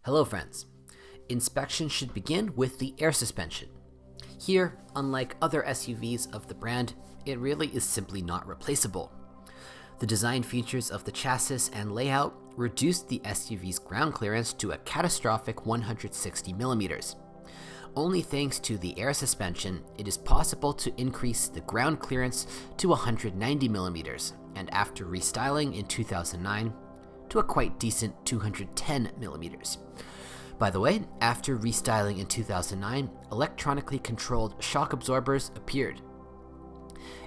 Hello friends. Inspection should begin with the air suspension. Here, unlike other SUVs of the brand, it really is simply not replaceable. The design features of the chassis and layout reduced the SUV's ground clearance to a catastrophic 160 millimeters. Only thanks to the air suspension, it is possible to increase the ground clearance to 190 millimeters, and after restyling in 2009, to a quite decent 210 millimeters. By the way, after restyling in 2009, electronically controlled shock absorbers appeared.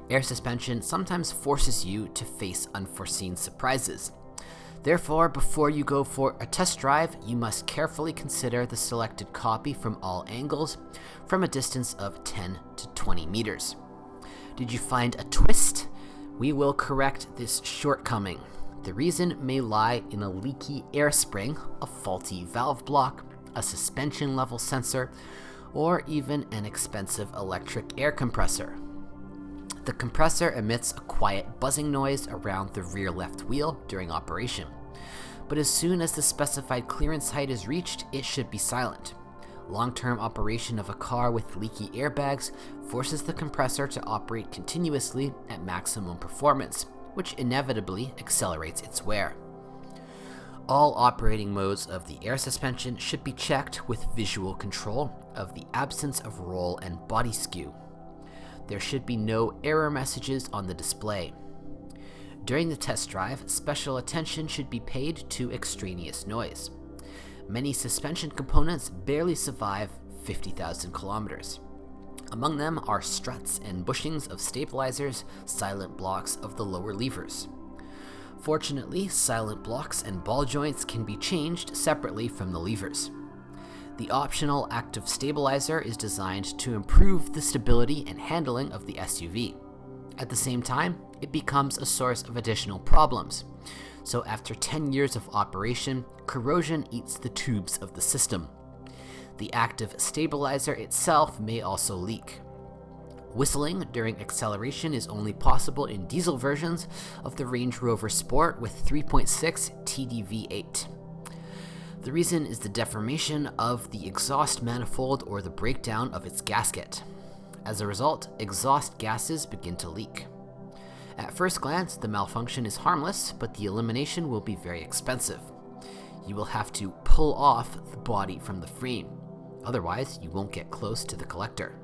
Air suspension sometimes forces you to face unforeseen surprises. Therefore, before you go for a test drive, you must carefully consider the selected copy from all angles from a distance of 10 to 20 meters. Did you find a twist? We will correct this shortcoming. The reason may lie in a leaky air spring, a faulty valve block, a suspension level sensor, or even an expensive electric air compressor. The compressor emits a quiet buzzing noise around the rear left wheel during operation, but as soon as the specified clearance height is reached, it should be silent. Long-term operation of a car with leaky airbags forces the compressor to operate continuously at maximum performance, which inevitably accelerates its wear. All operating modes of the air suspension should be checked with visual control of the absence of roll and body skew. There should be no error messages on the display. During the test drive, special attention should be paid to extraneous noise. Many suspension components barely survive 50,000 kilometers. Among them are struts and bushings of stabilizers, silent blocks of the lower levers. Fortunately, silent blocks and ball joints can be changed separately from the levers. The optional active stabilizer is designed to improve the stability and handling of the SUV. At the same time, it becomes a source of additional problems. So after 10 years of operation, corrosion eats the tubes of the system. The active stabilizer itself may also leak. Whistling during acceleration is only possible in diesel versions of the Range Rover Sport with 3.6 TDV8. The reason is the deformation of the exhaust manifold or the breakdown of its gasket. As a result, exhaust gases begin to leak. At first glance, the malfunction is harmless, but the elimination will be very expensive. You will have to pull off the body from the frame. Otherwise, you won't get close to the collector.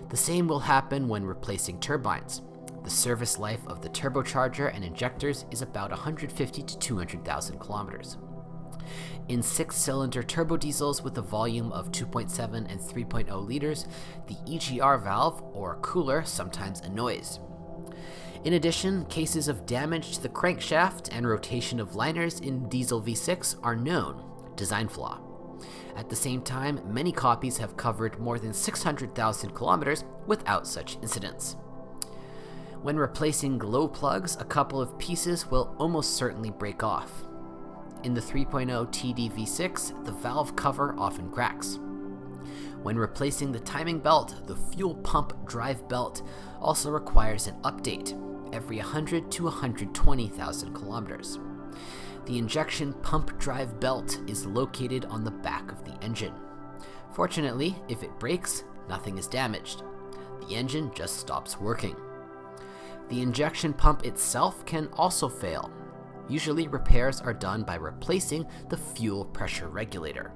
The same will happen when replacing turbines. The service life of the turbocharger and injectors is about 150 to 200,000 kilometers. In 6-cylinder turbo diesels with a volume of 2.7 and 3.0 liters, the EGR valve, or cooler, sometimes annoys. In addition, cases of damage to the crankshaft and rotation of liners in diesel V6 are known, design flaw. At the same time, many copies have covered more than 600,000 kilometers without such incidents. When replacing glow plugs, a couple of pieces will almost certainly break off. In the 3.0 TDV6, the valve cover often cracks. When replacing the timing belt, the fuel pump drive belt also requires an update every 100 to 120,000 kilometers. The injection pump drive belt is located on the back of the engine. Fortunately, if it breaks, nothing is damaged. The engine just stops working. The injection pump itself can also fail. Usually, repairs are done by replacing the fuel pressure regulator.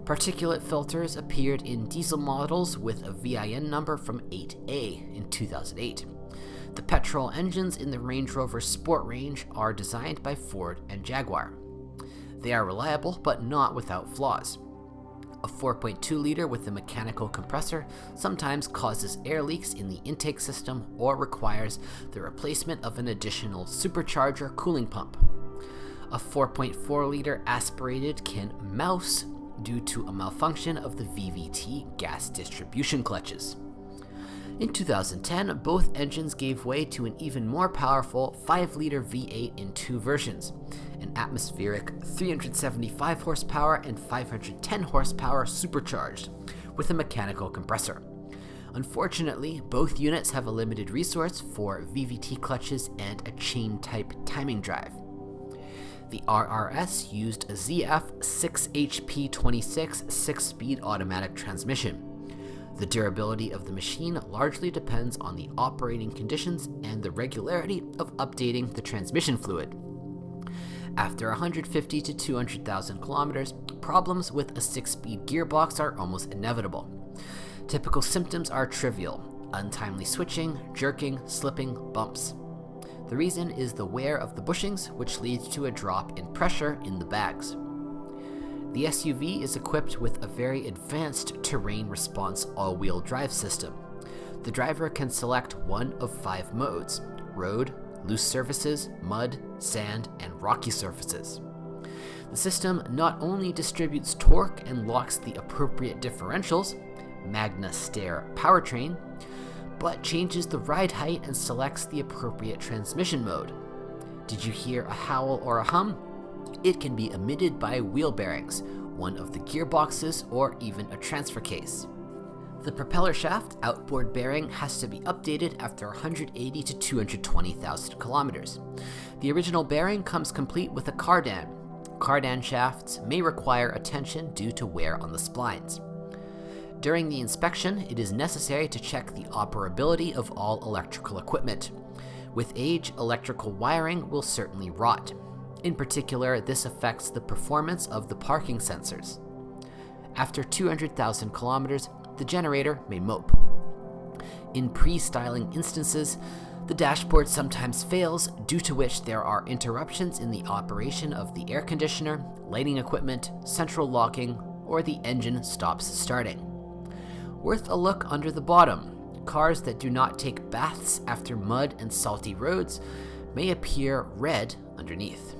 Particulate filters appeared in diesel models with a VIN number from 8A in 2008. The Petrol engines in the Range Rover Sport range are designed by Ford and Jaguar. They are reliable, but not without flaws. A 4.2 liter with a mechanical compressor sometimes causes air leaks in the intake system or requires the replacement of an additional supercharger cooling pump. A 4.4 liter aspirated can mouse due to a malfunction of the VVT gas distribution clutches. In 2010, both engines gave way to an even more powerful 5-liter V8 in two versions, an atmospheric 375 horsepower and 510 horsepower supercharged, with a mechanical compressor. Unfortunately, both units have a limited resource for VVT clutches and a chain-type timing drive. The RRS used a ZF6HP26 6-speed automatic transmission. The durability of the machine largely depends on the operating conditions and the regularity of updating the transmission fluid. After 150 to 200,000 kilometers, problems with a 6-speed gearbox are almost inevitable. Typical symptoms are trivial: untimely switching, jerking, slipping, bumps. The reason is the wear of the bushings, which leads to a drop in pressure in the bags. The SUV is equipped with a very advanced terrain response all-wheel drive system. The driver can select one of 5 modes: road, loose surfaces, mud, sand, and rocky surfaces. The system not only distributes torque and locks the appropriate differentials, Magna Stair powertrain, but changes the ride height and selects the appropriate transmission mode. Did you hear a howl or a hum? It can be emitted by wheel bearings, one of the gearboxes, or even a transfer case. The propeller shaft outboard bearing has to be updated after 180 to 220,000 kilometers. The original bearing comes complete with a cardan. Cardan shafts may require attention due to wear on the splines. During the inspection, it is necessary to check the operability of all electrical equipment. With age, electrical wiring will certainly rot. In particular, this affects the performance of the parking sensors. After 200,000 kilometers, the generator may mope. In pre-styling instances, the dashboard sometimes fails, due to which there are interruptions in the operation of the air conditioner, lighting equipment, central locking, or the engine stops starting. Worth a look under the bottom. Cars that do not take baths after mud and salty roads may appear red underneath.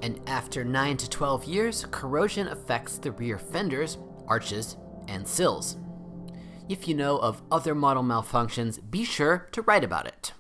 And after 9 to 12 years, corrosion affects the rear fenders, arches, and sills. If you know of other model malfunctions, be sure to write about it.